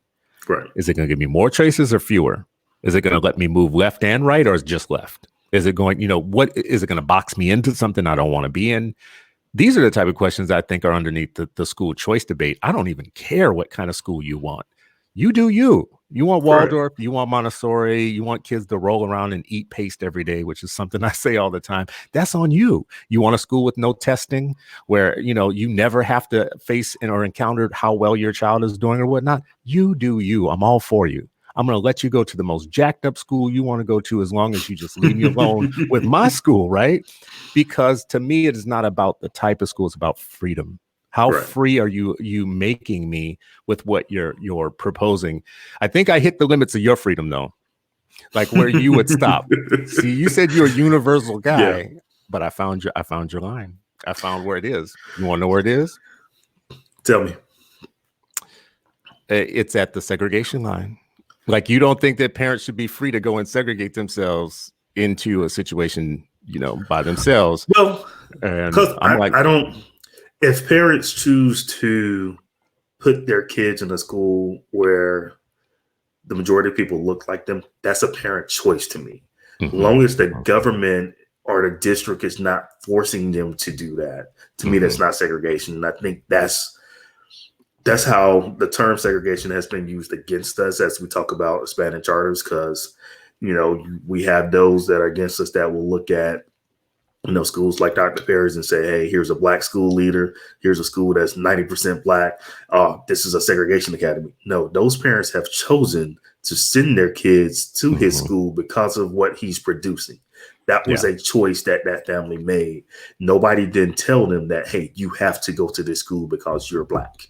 S1: Is it going to give me more choices or fewer? Is it going to let me move left and right, or is it just left? Is it going, what is it going to box me into something I don't want to be in? These are the type of questions I think are underneath the school choice debate. I don't even care what kind of school you want. You do you. You want Waldorf, you want Montessori, you want kids to roll around and eat paste every day, which is something I say all the time. That's on you. You want a school with no testing where, you never have to face or encounter how well your child is doing or whatnot. You do you. I'm all for you. I'm going to let you go to the most jacked up school you want to go to as long as you just leave me alone with my school, right? Because to me, it is not about the type of school. It's about freedom. How free are you making me with what you're proposing? I think I hit the limits of your freedom, though, like where you would stop. See, you said you're a universal guy, but I found your line. I found where it is. You want to know where it is?
S2: Tell me.
S1: It's at the segregation line. Like, you don't think that parents should be free to go and segregate themselves into a situation, by themselves?
S2: Well, because I don't. If parents choose to put their kids in a school where the majority of people look like them, that's a parent choice to me. As long as the government or the district is not forcing them to do that, to me, that's not segregation. And I think that's that's how the term segregation has been used against us as we talk about expanding charters, because, we have those that are against us that will look at, schools like Dr. Perry's and say, hey, here's a black school leader. Here's a school that's 90% black. Oh, this is a segregation academy. No, those parents have chosen to send their kids to his school because of what he's producing. That was a choice that family made. Nobody didn't tell them that, hey, you have to go to this school because you're black.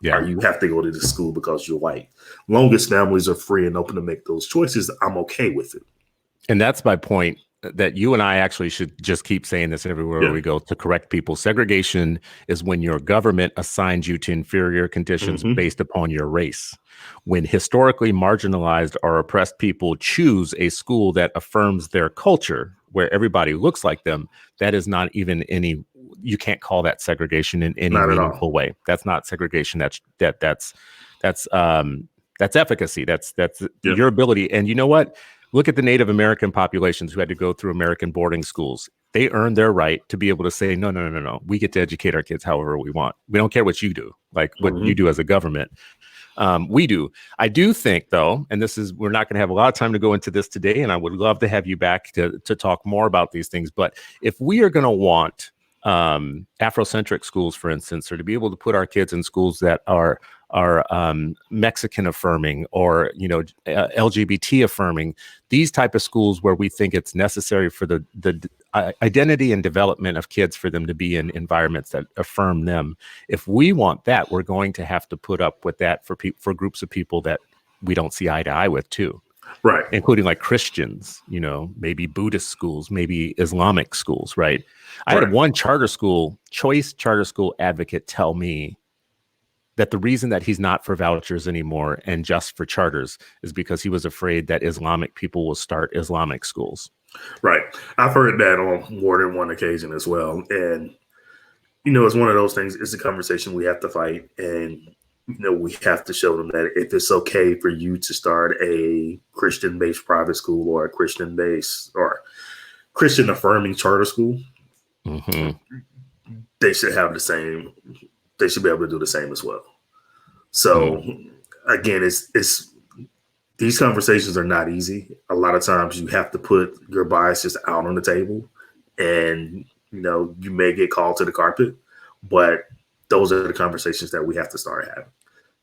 S2: Or you have to go to this school because you're white. Long as families are free and open to make those choices, I'm okay with it.
S1: And that's my point, that you and I actually should just keep saying this everywhere we go to correct people. Segregation is when your government assigns you to inferior conditions based upon your race. When historically marginalized or oppressed people choose a school that affirms their culture, where everybody looks like them, that is not even you can't call that segregation in any meaningful way. That's not segregation. That's efficacy. That's your ability. And you know what? Look at the Native American populations who had to go through American boarding schools. They earned their right to be able to say, no. We get to educate our kids however we want. We don't care what you do, like what you do as a government. We do. I do think, though, and we're not going to have a lot of time to go into this today, and I would love to have you back to talk more about these things. But if we are going to want Afrocentric schools, for instance, or to be able to put our kids in schools that are Mexican affirming or LGBT affirming, these type of schools where we think it's necessary for the identity and development of kids for them to be in environments that affirm them. If we want that, we're going to have to put up with that for groups of people that we don't see eye to eye with too. Right. Including like Christians, maybe Buddhist schools, maybe Islamic schools, right? I had one choice charter school advocate tell me that the reason that he's not for vouchers anymore and just for charters is because he was afraid that Islamic people will start Islamic schools. Right. I've heard that on more than one occasion as well. And, it's one of those things. It's a conversation we have to fight. And, we have to show them that if it's okay for you to start a Christian-based private school or a Christian-based or Christian affirming charter school, they should have the same. They should be able to do the same as well. So again, it's these conversations are not easy. A lot of times you have to put your biases out on the table, and you may get called to the carpet, but those are the conversations that we have to start having.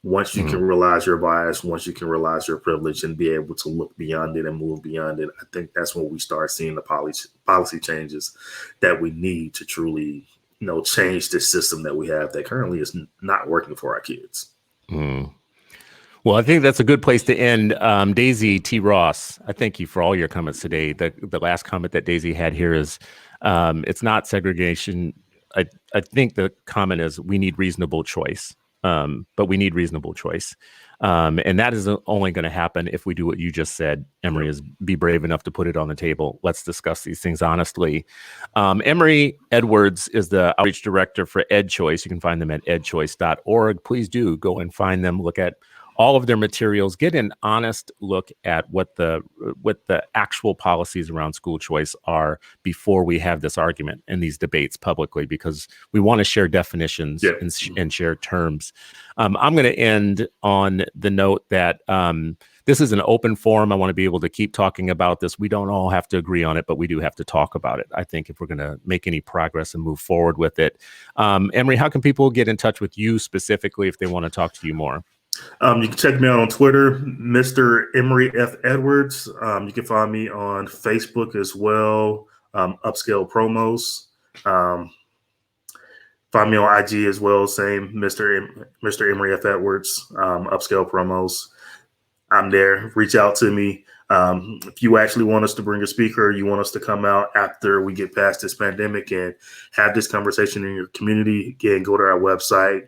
S1: Once you can realize your bias, once you can realize your privilege and be able to look beyond it and move beyond it, I think that's when we start seeing the policy changes that we need to truly change this system that we have that currently is not working for our kids. Well, I think that's a good place to end. Daisy T. Ross, I thank you for all your comments today. The last comment that Daisy had here is, it's not segregation. I think the comment is we need reasonable choice. But we need reasonable choice. And that is only going to happen if we do what you just said, Emory, is be brave enough to put it on the table. Let's discuss these things honestly. Emory Edwards is the outreach director for EdChoice. You can find them at edchoice.org. Please do go and find them, look at all of their materials, get an honest look at what the actual policies around school choice are before we have this argument and these debates publicly, because we want to share definitions and share terms. I'm going to end on the note that this is an open forum. I want to be able to keep talking about this. We don't all have to agree on it, but we do have to talk about it, I think, if we're going to make any progress and move forward with it. Emory, how can people get in touch with you specifically if they want to talk to you more? You can check me out on Twitter, Mr. Emory F. Edwards. You can find me on Facebook as well, Upscale Promos. Find me on IG as well, same, Mr. Emory F. Edwards, Upscale Promos. I'm there. Reach out to me. If you actually want us to bring a speaker, you want us to come out after we get past this pandemic and have this conversation in your community, again, go to our website.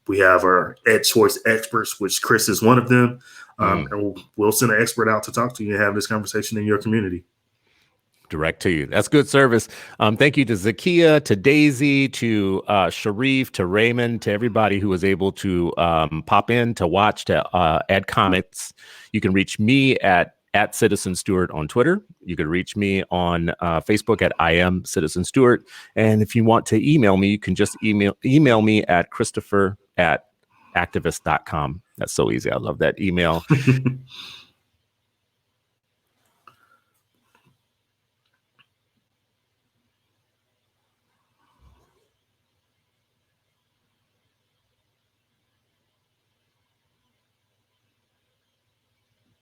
S1: We have our EdChoice experts, which Chris is one of them. And we'll send an expert out to talk to you and have this conversation in your community. Direct to you. That's good service. Thank you to Zakia, to Daisy, to Sharif, to Raymond, to everybody who was able to pop in, to watch, to add comments. You can reach me at Citizen Stewart on Twitter. You can reach me on Facebook at I am Citizen Stewart. And if you want to email me, you can just email me at Christopher at activist.com. That's so easy. I love that email.